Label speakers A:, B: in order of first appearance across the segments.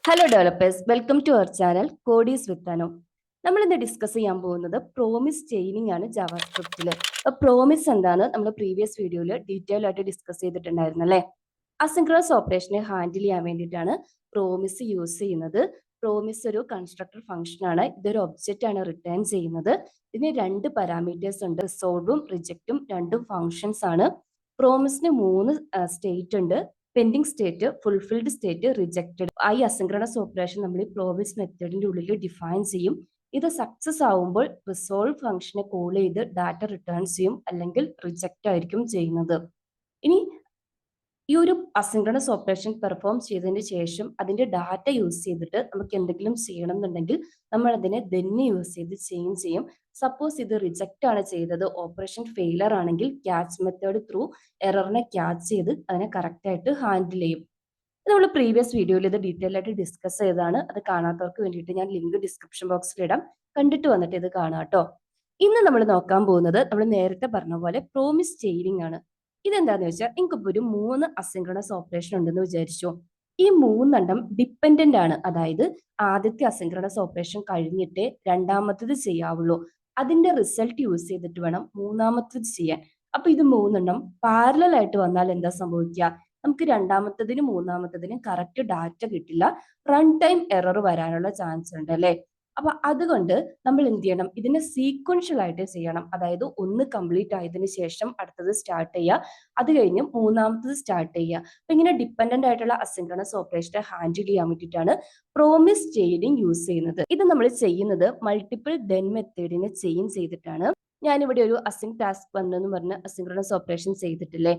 A: Hello developers, welcome to our channel Codies with Anu. നമ്മൾ ഇന്ന് discuss ചെയ്യാൻ പോകുന്നത് പ്രോമിസ് ചെയിനിങ് ആണ് ജാവാസ്ക്രിപ്റ്റിൽ. പ്രോമിസ് എന്താണ് നമ്മൾ പ്രീവിയസ് വീഡിയോയിൽ ഡീറ്റെയിൽ ആയിട്ട് ഡിസ്കസ് ചെയ്തിട്ടുണ്ടായിരുന്നു അല്ലേ. അസിൻക്രണസ് ഓപ്പറേഷനെ ഹാൻഡിൽ ചെയ്യാൻ വേണ്ടിയിട്ടാണ് പ്രോമിസ് യൂസ് ചെയ്യുന്നത്. പ്രോമിസ് ഒരു കൺസ്ട്രക്ടർ ഫംഗ്ഷൻ ആണ്. ഇതൊരു ഒബ്ജക്റ്റ് ആണ് റിട്ടേൺ ചെയ്യുന്നത്. ഇതിന് രണ്ട് പാരാമീറ്റേഴ്സ് ഉണ്ട്, റിസോൾവും റിജക്റ്റും. രണ്ടും ഫംഗ്ഷൻസ് ആണ്. പ്രോമിസിന് മൂന്ന് സ്റ്റേറ്റ് ഉണ്ട്: pending state, fulfilled state, rejected. ഈ അസിൻക്രണസ് ഓപ്പറേഷൻ നമ്മൾ ഈ പ്രോമിസ് മെത്തേഡിന്റെ ഉള്ളിൽ ഡിഫൈൻ ചെയ്യും. ഇത് സക്സസ് ആവുമ്പോൾ റിസോൾവ് ഫംഗ്ഷനെ കോൾ ചെയ്ത് ഡാറ്റ റിട്ടേൺ ചെയ്യും, അല്ലെങ്കിൽ റിജക്റ്റ് ആയിരിക്കും ചെയ്യുന്നത്. ഇനി ഈ ഒരു അസിൻക്രണസ് ഓപ്പറേഷൻ പെർഫോം ചെയ്തതിന് ശേഷം അതിന്റെ ഡാറ്റ യൂസ് ചെയ്തിട്ട് നമുക്ക് എന്തെങ്കിലും ചെയ്യണം എന്നുണ്ടെങ്കിൽ നമ്മൾ അതിനെ then യൂസ് ചെയ്ത് ചേഞ്ച് ചെയ്യും. സപ്പോസ് ഇത് റിജക്റ്റ് ആണ് ചെയ്തത്, ഓപ്പറേഷൻ ഫെയിലർ ആണെങ്കിൽ ക്യാച്ച് മെത്തേഡ് ത്രൂ എററിനെ ക്യാച്ച് ചെയ്ത് അതിനെ കറക്റ്റ് ആയിട്ട് ഹാൻഡിൽ ചെയ്യും. നമ്മൾ പ്രീവിയസ് വീഡിയോയിൽ ഇത് ഡീറ്റെയിൽ ആയിട്ട് ഡിസ്കസ് ചെയ്തതാണ്. അത് കാണാത്തവർക്ക് വേണ്ടിയിട്ട് ഞാൻ ലിങ്ക് ഡിസ്ക്രിപ്ഷൻ ബോക്സിൽ ഇടാം, കണ്ടിട്ട് വന്നിട്ട് ഇത് കാണാം കേട്ടോ. ഇന്ന് നമ്മൾ നോക്കാൻ പോകുന്നത് നമ്മൾ നേരത്തെ പറഞ്ഞ പോലെ പ്രോമിസ് ചെയിനിങ് ആണ്. ഇതെന്താന്ന് വെച്ചാൽ എനിക്കിപ്പോ ഒരു 3 അസിൻക്രണസ് ഓപ്പറേഷൻ ഉണ്ടെന്ന് വിചാരിച്ചു. ഈ 3 ഡിപ്പെൻഡന്റ് ആണ്. അതായത് ആദ്യത്തെ അസിൻക്രണസ് ഓപ്പറേഷൻ കഴിഞ്ഞിട്ടേ രണ്ടാമത്തത് ചെയ്യാവുള്ളൂ. അതിന്റെ റിസൾട്ട് യൂസ് ചെയ്തിട്ട് വേണം മൂന്നാമത്തത് ചെയ്യാൻ. അപ്പൊ ഇത് 3 പാരലൽ ആയിട്ട് വന്നാൽ എന്താ സംഭവിക്കുക? നമുക്ക് രണ്ടാമത്തതിനും മൂന്നാമത്തതിനും കറക്റ്റ് ഡാറ്റ കിട്ടില്ല, റൺ ടൈം എറർ വരാനുള്ള ചാൻസ് ഉണ്ട് അല്ലെ. അപ്പൊ അതുകൊണ്ട് നമ്മൾ എന്ത് ചെയ്യണം? ഇതിനെ സീക്വൻഷ്യൽ ആയിട്ട് ചെയ്യണം. അതായത് ഒന്ന് കംപ്ലീറ്റ് ആയതിനു ശേഷം അടുത്തത് സ്റ്റാർട്ട് ചെയ്യുക, അത് കഴിഞ്ഞ് മൂന്നാമത്തത് സ്റ്റാർട്ട് ചെയ്യുക. അപ്പൊ ഇങ്ങനെ ഡിപ്പെൻഡന്റ് ആയിട്ടുള്ള അസിൻക്രണസ് ഓപ്പറേഷനെ ഹാൻഡിൽ ചെയ്യാൻ വേണ്ടിയിട്ടാണ് പ്രോമിസ് ചെയിനിങ് യൂസ് ചെയ്യുന്നത്. ഇത് നമ്മൾ ചെയ്യുന്നത് മൾട്ടിപ്പിൾ ദെൻ മെത്തേഡിനെ ചെയിൻ ചെയ്തിട്ടാണ്. ഞാനിവിടെ ഒരു അസിൻ ടാസ്ക് വന്നെന്ന് പറഞ്ഞ് അസിൻക്രണസ് ഓപ്പറേഷൻ ചെയ്തിട്ടില്ലേ,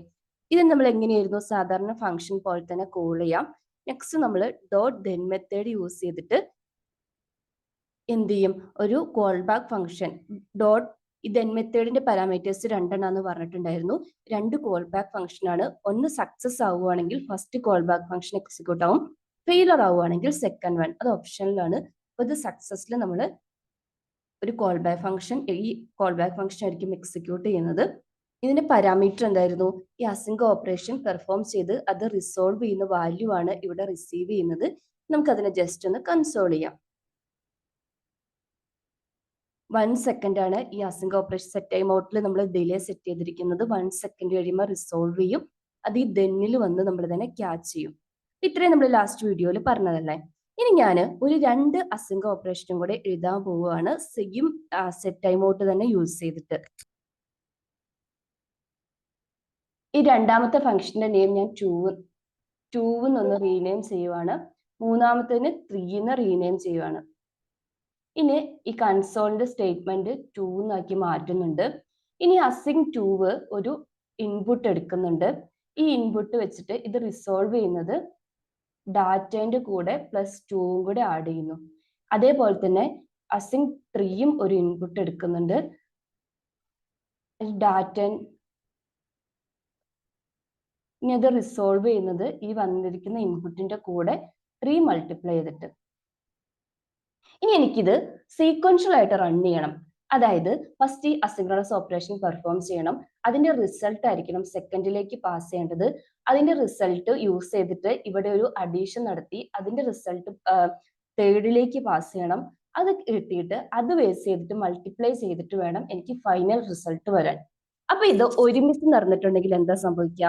A: ഇത് നമ്മൾ എങ്ങനെയായിരുന്നു സാധാരണ ഫംഗ്ഷൻ പോലെ തന്നെ കോൾ ചെയ്യാം. നെക്സ്റ്റ് നമ്മൾ ഡോട്ട് ദെൻ മെത്തേഡ് യൂസ് ചെയ്തിട്ട് എന്ത് ചെയ്യും? ഒരു call back function dot then മെത്തേഡിന്റെ പാരാമീറ്റേഴ്സ് രണ്ടെണ്ണാന്ന് പറഞ്ഞിട്ടുണ്ടായിരുന്നു. രണ്ട് കോൾ ബാക്ക് ഫംഗ്ഷൻ ആണ്. ഒന്ന് സക്സസ് ആവുകയാണെങ്കിൽ first call back function execute ആവും, ഫെയിലർ ആവുകയാണെങ്കിൽ സെക്കൻഡ് വൺ. അത് ഓപ്ഷനിലാണ്. അപ്പൊ ഇത് സക്സസിൽ നമ്മൾ ഒരു കോൾ ബാക്ക് ഫംഗ്ഷൻ, ഈ കോൾ ബാക്ക് ഫംഗ്ഷൻ ആയിരിക്കും എക്സിക്യൂട്ട് ചെയ്യുന്നത്. ഇതിന്റെ പാരാമീറ്റർ എന്തായിരുന്നു? ഈ അസിങ്ക് ഓപ്പറേഷൻ പെർഫോം ചെയ്ത് അത് റിസോൾവ് ചെയ്യുന്ന വാല്യൂ ആണ് ഇവിടെ റിസീവ് ചെയ്യുന്നത്. നമുക്ക് അതിനെ ജസ്റ്റ് ഒന്ന് കൺസോൾ ചെയ്യാം. 1 സെക്കൻഡ് ആണ് ഈ അസിങ്ക് ഓപ്പറേഷൻ സെറ്റ് ടൈം ഔട്ടിൽ നമ്മൾ ഡിലേ സെറ്റ് ചെയ്തിരിക്കുന്നത്. 1 സെക്കൻഡ് കഴിയുമ്പോൾ റിസോൾവ് ചെയ്യും. അത് ഈ ദെന്നിൽ വന്ന് നമ്മൾ ഇതിനെ ക്യാച്ച് ചെയ്യും. ഇത്രയും നമ്മൾ ലാസ്റ്റ് വീഡിയോയിൽ പറഞ്ഞതല്ലേ. ഇനി ഞാൻ ഒരു 2 അസിങ്ക് ഓപ്പറേഷനും കൂടെ എഴുതാൻ പോവുകയാണ്, സെയിം സെറ്റ് ടൈം ഔട്ട് തന്നെ യൂസ് ചെയ്തിട്ട്. ഈ രണ്ടാമത്തെ ഫംഗ്ഷന്റെ നെയിം ഞാൻ ടൂ എന്നൊന്ന് റീനെയിം ചെയ്യുവാണ്. മൂന്നാമത്തേന് 3 എന്ന് റീനെയിം ചെയ്യുവാണ്. ഇനി ഈ കൺസോളിന്റെ സ്റ്റേറ്റ്മെന്റ് 2 എന്നാക്കി മാറ്റുന്നുണ്ട്. ഇനി അസിങ് 2 ഒരു ഇൻപുട്ട് എടുക്കുന്നുണ്ട്. ഈ ഇൻപുട്ട് വെച്ചിട്ട് ഇത് റിസോൾവ് ചെയ്യുന്നത് ഡാറ്റേന്റെ കൂടെ +2 കൂടെ ആഡ് ചെയ്യുന്നു. അതേപോലെ തന്നെ അസിങ് 3 ഒരു ഇൻപുട്ട് എടുക്കുന്നുണ്ട്. ഡാറ്റ ഇനി അത് റിസോൾവ് ചെയ്യുന്നത് ഈ വന്നിരിക്കുന്ന ഇൻപുട്ടിന്റെ കൂടെ 3 മൾട്ടിപ്ലൈ ചെയ്തിട്ട്. ഇനി എനിക്കിത് സീക്വൻഷ്യൽ ആയിട്ട് റൺ ചെയ്യണം. അതായത് ഫസ്റ്റ് ഈ അസിൻക്രണസ് ഓപ്പറേഷൻ പെർഫോം ചെയ്യണം, അതിന്റെ റിസൾട്ട് ആയിരിക്കണം സെക്കൻഡിലേക്ക് പാസ് ചെയ്യേണ്ടത്. അതിന്റെ റിസൾട്ട് യൂസ് ചെയ്തിട്ട് ഇവിടെ ഒരു അഡീഷൻ നടത്തി അതിന്റെ റിസൾട്ട് തേർഡിലേക്ക് പാസ് ചെയ്യണം. അത് കിട്ടിയിട്ട് അത് ബേസ് ചെയ്തിട്ട് മൾട്ടിപ്ലൈ ചെയ്തിട്ട് വേണം എനിക്ക് ഫൈനൽ റിസൾട്ട് വരാൻ. അപ്പൊ ഇത് ഒരുമിച്ച് നടന്നിട്ടുണ്ടെങ്കിൽ എന്താ സംഭവിക്കുക?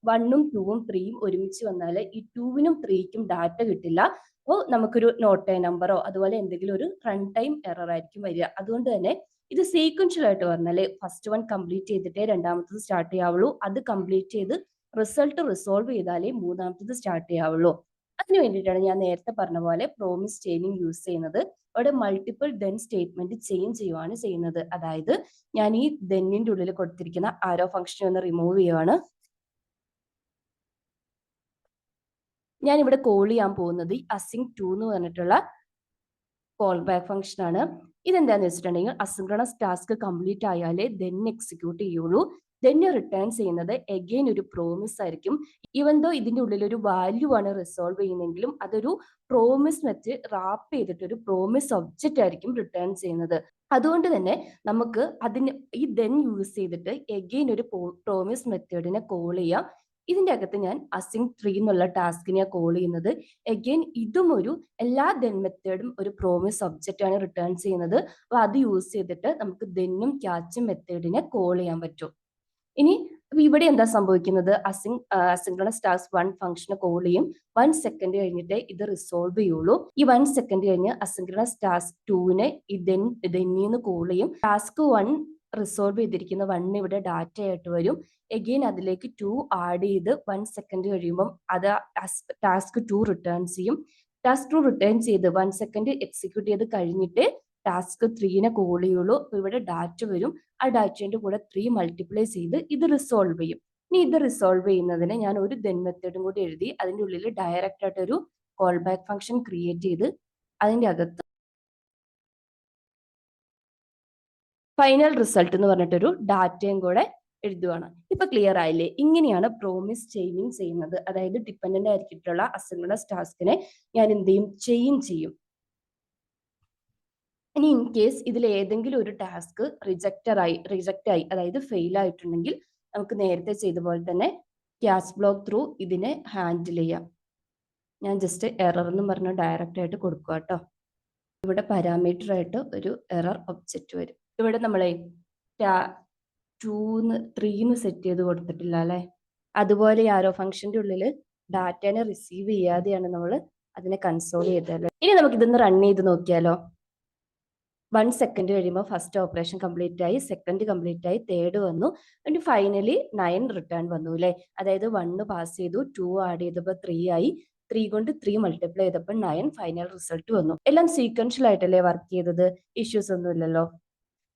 A: 1ഉം 2ഉം 3ഉം ഒരുമിച്ച് വന്നാൽ ഈ 2നും 3ക്കും ഡാറ്റ കിട്ടില്ല. അപ്പോൾ നമുക്കൊരു നോട്ട് എ നമ്പറോ അതുപോലെ എന്തെങ്കിലും ഒരു റൺ ടൈം എറർ ആയിരിക്കും വരിക. അതുകൊണ്ട് തന്നെ ഇത് സീക്വൻഷ്യൽ ആയിട്ട് പറഞ്ഞാലേ ഫസ്റ്റ് വൺ കംപ്ലീറ്റ് ചെയ്തിട്ടേ രണ്ടാമത്തത് സ്റ്റാർട്ട് ചെയ്യാവുള്ളൂ. അത് കംപ്ലീറ്റ് ചെയ്ത് റിസൾട്ട് റിസോൾവ് ചെയ്താലേ മൂന്നാമത്തത് സ്റ്റാർട്ട് ചെയ്യാവുള്ളൂ. അതിന് വേണ്ടിയിട്ടാണ് ഞാൻ നേരത്തെ പറഞ്ഞ പോലെ പ്രോമിസ് ചെയിനിങ് യൂസ് ചെയ്യുന്നത്. അവിടെ മൾട്ടിപ്പിൾ ദെൻ സ്റ്റേറ്റ്മെന്റ് ചെയിൻ ചെയ്യുവാണ് ചെയ്യുന്നത്. അതായത് ഞാൻ ഈ ദെന്നിന്റെ ഉള്ളിൽ കൊടുത്തിരിക്കുന്ന ആരോ ഫംഗ്ഷൻ ഒന്ന് റിമൂവ് ചെയ്യുവാണ്. ഞാൻ ഇവിടെ കോൾ ചെയ്യാൻ പോകുന്നത് അസിങ് 2 എന്ന് പറഞ്ഞിട്ടുള്ള കോൾ ബാക്ക് ഫംഗ്ഷൻ ആണ്. ഇതെന്താന്ന് വെച്ചിട്ടുണ്ടെങ്കിൽ അസിൻക്രണസ് ടാസ്ക് കംപ്ലീറ്റ് ആയാലേ ദെൻ എക്സിക്യൂട്ട് ചെയ്യുള്ളൂ. ദെൻ റിട്ടേൺ ചെയ്യുന്നത് എഗെയിൻ ഒരു പ്രോമിസ് ആയിരിക്കും. ഈവൻ ദോ ഇതിന്റെ ഉള്ളിൽ ഒരു വാല്യൂ ആണ് റിസോൾവ് ചെയ്യുന്നെങ്കിലും അതൊരു പ്രോമിസ് വെച്ച് റാപ്പ് ചെയ്തിട്ട് ഒരു പ്രോമിസ് ഒബ്ജക്റ്റ് ആയിരിക്കും റിട്ടേൺ ചെയ്യുന്നത്. അതുകൊണ്ട് തന്നെ നമുക്ക് അതിന് ഈ ദെൻ യൂസ് ചെയ്തിട്ട് എഗെയിൻ ഒരു പ്രോമിസ് മെത്തേഡിനെ കോൾ ചെയ്യാം. ഇതിന്റെ അകത്ത് ഞാൻ അസിങ് 3 എന്നുള്ള ടാസ്കിനെ കോൾ ചെയ്യുന്നത്. അഗൈൻ ഇതും ഒരു എല്ലാ ദെൻ മെത്തേഡും ഒരു പ്രോമിസ് ഒബ്ജക്റ്റ് ആണ് റിട്ടേൺ ചെയ്യുന്നത്. അപ്പൊ അത് യൂസ് ചെയ്തിട്ട് നമുക്ക് ദെന്നും ക്യാച്ചും മെത്തേഡിനെ കോൾ ചെയ്യാൻ പറ്റും. ഇനി ഇവിടെ എന്താ സംഭവിക്കുന്നത്? അസിൻക്രണസ് ടാസ്ക് 1 ഫംഗ്ഷനെ കോൾ ചെയ്യും. 1 സെക്കൻഡ് കഴിഞ്ഞിട്ട് ഇത് റിസോൾവ് ചെയ്യുള്ളൂ. ഈ 1 സെക്കൻഡ് കഴിഞ്ഞ് അസിൻക്രണസ് ടാസ്ക് 2നെ ഇതെന്നീന്ന് കോൾ ചെയ്യും. ടാസ്ക് 1 റിസോൾവ് ചെയ്തിരിക്കുന്ന 1 ഇവിടെ ഡാറ്റ ആയിട്ട് വരും. എഗെയിൻ അതിലേക്ക് 2 ആഡ് ചെയ്ത് 1 സെക്കൻഡ് കഴിയുമ്പം അത് ടാസ്ക് 2 റിട്ടേൺ ചെയ്യും. ടാസ്ക് 2 റിട്ടേൺ ചെയ്ത് 1 സെക്കൻഡ് എക്സിക്യൂട്ട് ചെയ്ത് കഴിഞ്ഞിട്ട് ടാസ്ക് 3നെ കോൾ ചെയ്യുള്ളൂ. അപ്പൊ ഇവിടെ ഡാറ്റ വരും. ആ ഡാറ്റയുടെ കൂടെ 3 മൾട്ടിപ്ലൈ ചെയ്ത് ഇത് റിസോൾവ് ചെയ്യും. ഇനി ഇത് റിസോൾവ് ചെയ്യുന്നതിന് ഞാൻ ഒരു ദെൻ മെത്തേഡും കൂടി എഴുതി അതിന്റെ ഉള്ളിൽ ഡയറക്റ്റ് ആയിട്ട് ഒരു കോൾ ബാക്ക് ഫംഗ്ഷൻ ക്രിയേറ്റ് ചെയ്ത് അതിന്റെ അകത്ത് ഫൈനൽ റിസൾട്ട് എന്ന് പറഞ്ഞിട്ടൊരു ഡാറ്റയും കൂടെ എഴുതുവാണ്. ഇപ്പൊ ക്ലിയർ ആയില്ലേ? ഇങ്ങനെയാണ് പ്രോമിസ് ചെയിനിങ് ചെയ്യുന്നത്. അതായത് ഡിപ്പെൻഡന്റ് ആയിരിച്ചിട്ടുള്ള അസിൻക്രണസ് ടാസ്കിനെ ഞാൻ എന്ത് ചെയ്യും? ചെയിൻ ചെയ്യും. ഇനി ഇൻ കേസ് ഇതിൽ ഏതെങ്കിലും ഒരു ടാസ്ക് റിജക്റ്റ് ആയി അതായത് ഫെയിൽ ആയിട്ടുണ്ടെങ്കിൽ നമുക്ക് നേരത്തെ ചെയ്ത പോലെ തന്നെ ക്യാച്ച് ബ്ലോക്ക് ത്രൂ ഇതിനെ ഹാൻഡിൽ ചെയ്യാം. ഞാൻ ജസ്റ്റ് എറർ എന്ന് പറഞ്ഞ ഡയറക്റ്റ് ആയിട്ട് കൊടുക്കുക കേട്ടോ. ഇവിടെ പാരാമീറ്റർ ആയിട്ട് ഒരു എറർ ഒബ്ജക്റ്റ് വരും. ഇവിടെ നമ്മളെ 3 സെറ്റ് ചെയ്ത് കൊടുത്തിട്ടില്ല അല്ലെ? അതുപോലെ ആരോ ഫംഗ്ഷന്റെ ഉള്ളിൽ ഡാറ്റനെ റിസീവ് ചെയ്യാതെയാണ് നമ്മൾ അതിനെ കൺസോൾ ചെയ്തത്. ഇനി നമുക്ക് ഇതൊന്ന് റൺ ചെയ്ത് നോക്കിയാലോ? 1 സെക്കൻഡ് കഴിയുമ്പോൾ ഫസ്റ്റ് ഓപ്പറേഷൻ കംപ്ലീറ്റ് ആയി, സെക്കൻഡ് കംപ്ലീറ്റ് ആയി, തേർഡ് വന്നു, എന്നിട്ട് ഫൈനലി 9 റിട്ടേൺ വന്നു അല്ലെ? അതായത് 1 പാസ് ചെയ്തു, 2 ആഡ് ചെയ്തപ്പോൾ 3 ആയി, 3 കൊണ്ട് 3 മൾട്ടിപ്ലൈ ചെയ്തപ്പോൾ 9 ഫൈനൽ റിസൾട്ട് വന്നു. എല്ലാം സീക്വൻഷ്യൽ ആയിട്ടല്ലേ വർക്ക് ചെയ്തത്? ഇഷ്യൂസ് ഒന്നും ഇല്ലല്ലോ.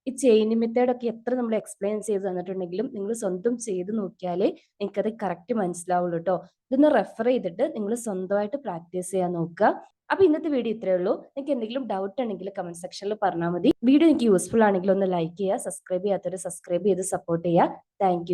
A: ഈ ചെയിൻ മെത്തേഡ് ഒക്കെ എത്ര നമ്മൾ എക്സ്പ്ലെയിൻ ചെയ്ത് തന്നിട്ടുണ്ടെങ്കിലും നിങ്ങൾ സ്വന്തം ചെയ്ത് നോക്കിയാലേ നിങ്ങൾക്കത് കറക്റ്റ് മനസ്സിലാവുള്ളൂ കേട്ടോ. ഇതൊന്ന് റെഫർ ചെയ്തിട്ട് നിങ്ങൾ സ്വന്തമായിട്ട് പ്രാക്ടീസ് ചെയ്യാൻ നോക്കുക. അപ്പൊ ഇന്നത്തെ വീഡിയോ ഇത്രയേ ഉള്ളൂ. നിങ്ങൾക്ക് എന്തെങ്കിലും ഡൗട്ട് ഉണ്ടെങ്കിൽ കമന്റ് സെക്ഷനിൽ പറഞ്ഞാൽ മതി. വീഡിയോ എനിക്ക് യൂസ്ഫുൾ ആണെങ്കിൽ ഒന്ന് ലൈക്ക് ചെയ്യുക, സബ്സ്ക്രൈബ് ചെയ്യാത്തവർ സബ്സ്ക്രൈബ് ചെയ്ത് സപ്പോർട്ട് ചെയ്യുക. താങ്ക്